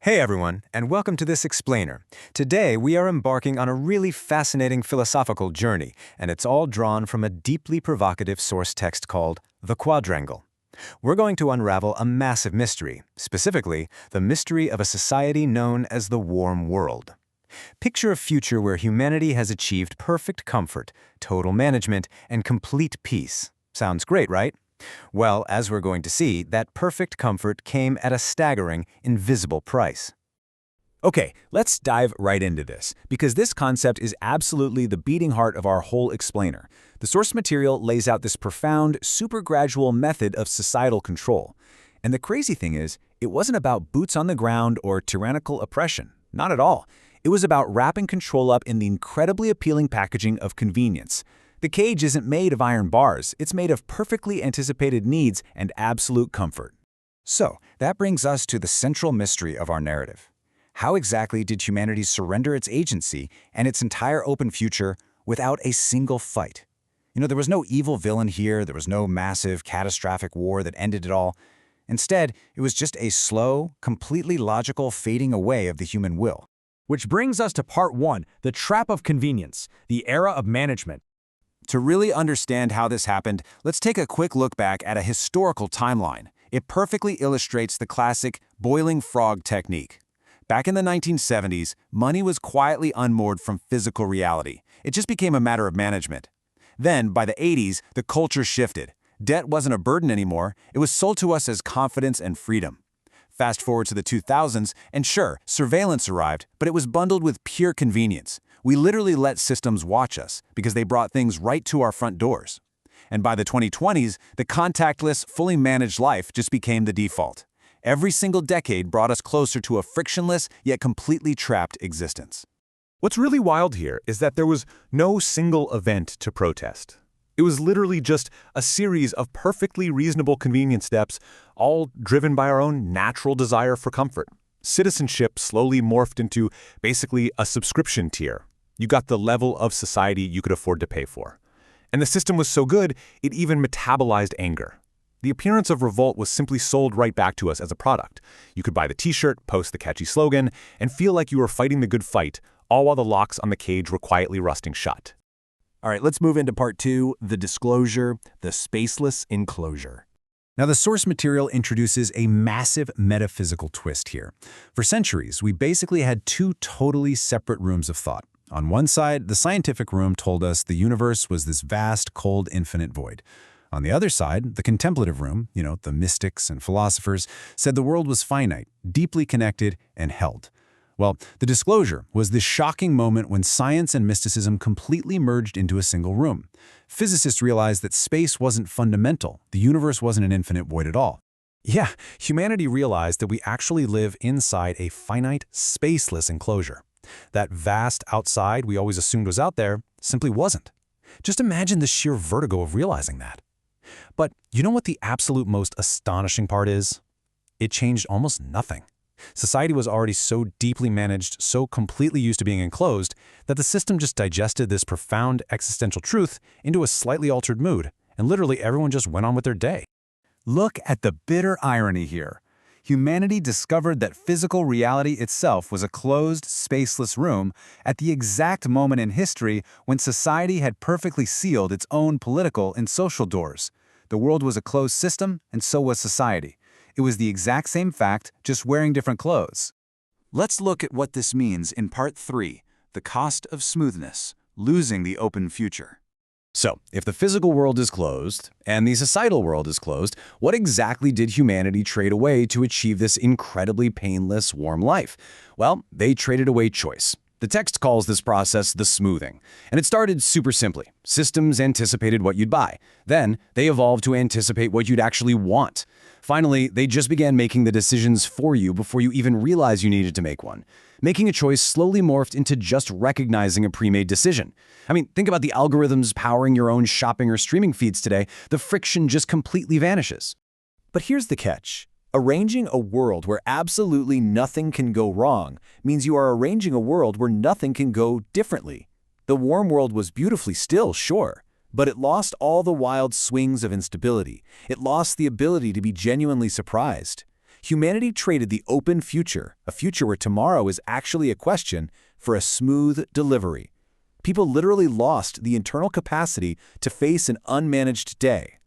Hey everyone, and welcome to this explainer. Today we are embarking on a really fascinating philosophical journey, and it's all drawn from a deeply provocative source text called The Quadrangle. We're going to unravel a massive mystery, specifically the mystery of a society known as the Warm World. Picture a future where humanity has achieved perfect comfort, total management, and complete peace. Sounds great, right? Well, as we're going to see, that perfect comfort came at a staggering, invisible price. Okay, let's dive right into this, because this concept is absolutely the beating heart of our whole explainer. The source material lays out this profound, super-gradual method of societal control. And the crazy thing is, it wasn't about boots on the ground or tyrannical oppression. Not at all. It was about wrapping control up in the incredibly appealing packaging of convenience. The cage isn't made of iron bars, it's made of perfectly anticipated needs and absolute comfort. So, that brings us to the central mystery of our narrative. How exactly did humanity surrender its agency and its entire open future without a single fight? There was no evil villain here, there was no massive, catastrophic war that ended it all. Instead, it was just a slow, completely logical fading away of the human will. Which brings us to part 1, the trap of convenience, the era of management. To really understand how this happened, let's take a quick look back at a historical timeline. It perfectly illustrates the classic boiling frog technique. Back in the 1970s, money was quietly unmoored from physical reality. It just became a matter of management. Then, by the 80s, the culture shifted. Debt wasn't a burden anymore. It was sold to us as confidence and freedom. Fast forward to the 2000s, and sure, surveillance arrived, but it was bundled with pure convenience. We literally let systems watch us because they brought things right to our front doors. And by the 2020s, the contactless, fully managed life just became the default. Every single decade brought us closer to a frictionless, yet completely trapped existence. What's really wild here is that there was no single event to protest. It was literally just a series of perfectly reasonable convenience steps, all driven by our own natural desire for comfort. Citizenship slowly morphed into basically a subscription tier. You got the level of society you could afford to pay for. And the system was so good, it even metabolized anger. The appearance of revolt was simply sold right back to us as a product. You could buy the t-shirt, post the catchy slogan, and feel like you were fighting the good fight, all while the locks on the cage were quietly rusting shut. All right, let's move into part 2, the disclosure, the spaceless enclosure. Now, the source material introduces a massive metaphysical twist here. For centuries, we basically had two totally separate rooms of thought. On one side, the scientific room told us the universe was this vast, cold, infinite void. On the other side, the contemplative room, the mystics and philosophers, said the world was finite, deeply connected, and held. Well, the disclosure was this shocking moment when science and mysticism completely merged into a single room. Physicists realized that space wasn't fundamental. The universe wasn't an infinite void at all. Yeah, humanity realized that we actually live inside a finite, spaceless enclosure. That vast outside we always assumed was out there simply wasn't. Just imagine the sheer vertigo of realizing that. But you know what the absolute most astonishing part is? It changed almost nothing. Society was already so deeply managed, so completely used to being enclosed, that the system just digested this profound existential truth into a slightly altered mood, and literally everyone just went on with their day. Look at the bitter irony here. Humanity discovered that physical reality itself was a closed, spaceless room at the exact moment in history when society had perfectly sealed its own political and social doors. The world was a closed system, and so was society. It was the exact same fact, just wearing different clothes. Let's look at what this means in part 3, the cost of smoothness, losing the open future. So, if the physical world is closed, and the societal world is closed, what exactly did humanity trade away to achieve this incredibly painless, warm life? Well, they traded away choice. The text calls this process the smoothing, and it started super simply. Systems anticipated what you'd buy. Then, they evolved to anticipate what you'd actually want. Finally, they just began making the decisions for you before you even realized you needed to make one. Making a choice slowly morphed into just recognizing a pre-made decision. I mean, think about the algorithms powering your own shopping or streaming feeds today. The friction just completely vanishes. But here's the catch. Arranging a world where absolutely nothing can go wrong means you are arranging a world where nothing can go differently. The warm world was beautifully still, sure, but it lost all the wild swings of instability. It lost the ability to be genuinely surprised. Humanity traded the open future, a future where tomorrow is actually a question, for a smooth delivery. People literally lost the internal capacity to face an unmanaged day.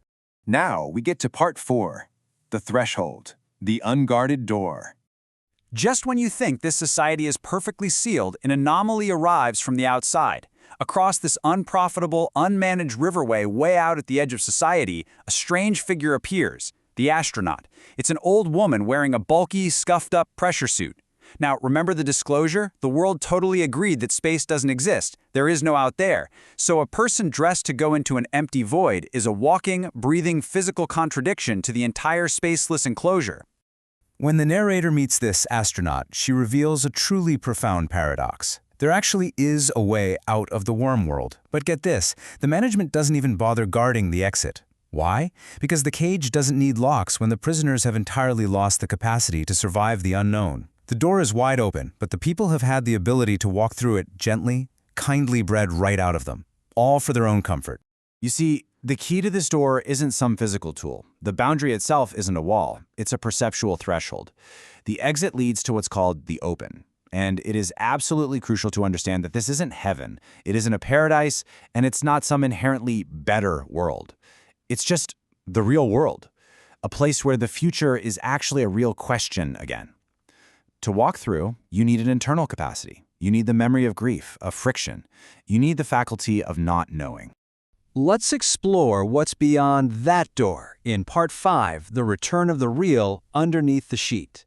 Now we get to part 4, the threshold, the unguarded door. Just when you think this society is perfectly sealed, an anomaly arrives from the outside. Across this unprofitable, unmanaged riverway way out at the edge of society, a strange figure appears, the astronaut. It's an old woman wearing a bulky, scuffed-up pressure suit. Now, remember the disclosure? The world totally agreed that space doesn't exist. There is no out there. So a person dressed to go into an empty void is a walking, breathing physical contradiction to the entire spaceless enclosure. When the narrator meets this astronaut, she reveals a truly profound paradox. There actually is a way out of the worm world. But get this, the management doesn't even bother guarding the exit. Why? Because the cage doesn't need locks when the prisoners have entirely lost the capacity to survive the unknown. The door is wide open, but the people have had the ability to walk through it gently, kindly bred right out of them, all for their own comfort. You see, the key to this door isn't some physical tool. The boundary itself isn't a wall. It's a perceptual threshold. The exit leads to what's called the open. And it is absolutely crucial to understand that this isn't heaven. It isn't a paradise, and it's not some inherently better world. It's just the real world, a place where the future is actually a real question again. To walk through, you need an internal capacity. You need the memory of grief, of friction. You need the faculty of not knowing. Let's explore what's beyond that door in Part 5, The Return of the Real Underneath the Sheet.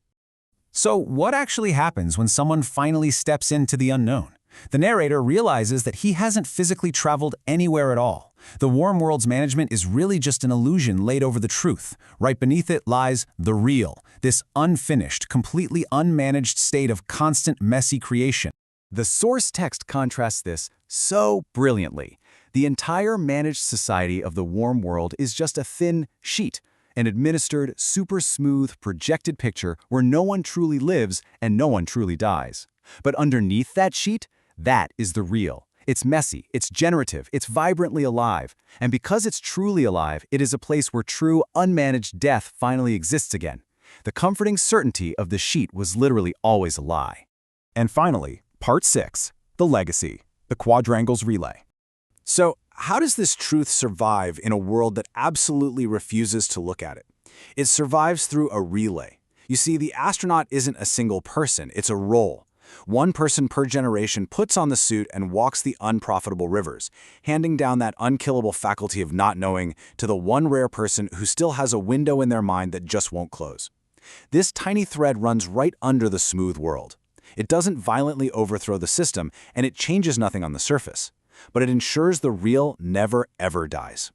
So what actually happens when someone finally steps into the unknown? The narrator realizes that he hasn't physically traveled anywhere at all. The warm world's management is really just an illusion laid over the truth. Right beneath it lies the real, this unfinished, completely unmanaged state of constant messy creation. The source text contrasts this so brilliantly. The entire managed society of the warm world is just a thin sheet, an administered, super smooth, projected picture where no one truly lives and no one truly dies. But underneath that sheet, that is the real. It's messy, it's generative, it's vibrantly alive. And because it's truly alive, it is a place where true, unmanaged death finally exists again. The comforting certainty of the sheet was literally always a lie. And finally, Part 6, the legacy, the Quadrangle's relay. So, how does this truth survive in a world that absolutely refuses to look at it? It survives through a relay. You see, the astronaut isn't a single person, it's a role. One person per generation puts on the suit and walks the unprofitable rivers, handing down that unkillable faculty of not knowing to the one rare person who still has a window in their mind that just won't close. This tiny thread runs right under the smooth world. It doesn't violently overthrow the system, and it changes nothing on the surface. But it ensures the real never ever dies.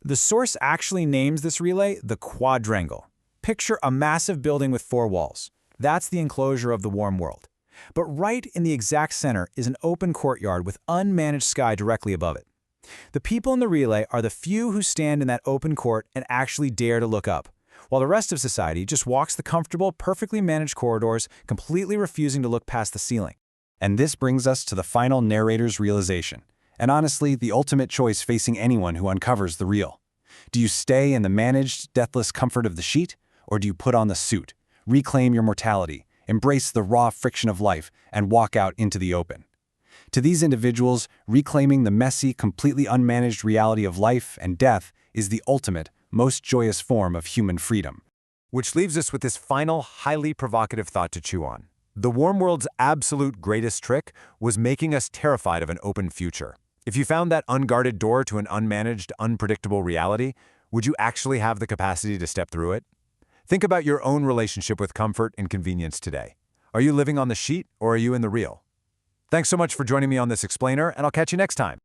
The source actually names this relay the Quadrangle. Picture a massive building with 4 walls. That's the enclosure of the warm world. But right in the exact center is an open courtyard with unmanaged sky directly above it. The people in the relay are the few who stand in that open court and actually dare to look up, while the rest of society just walks the comfortable, perfectly managed corridors, completely refusing to look past the ceiling. And this brings us to the final narrator's realization, and honestly, the ultimate choice facing anyone who uncovers the real. Do you stay in the managed, deathless comfort of the sheet, or do you put on the suit, reclaim your mortality, embrace the raw friction of life, and walk out into the open? To these individuals, reclaiming the messy, completely unmanaged reality of life and death is the ultimate, most joyous form of human freedom. Which leaves us with this final, highly provocative thought to chew on. The warm world's absolute greatest trick was making us terrified of an open future. If you found that unguarded door to an unmanaged, unpredictable reality, would you actually have the capacity to step through it? Think about your own relationship with comfort and convenience today. Are you living on the sheet or are you in the real? Thanks so much for joining me on this explainer, and I'll catch you next time.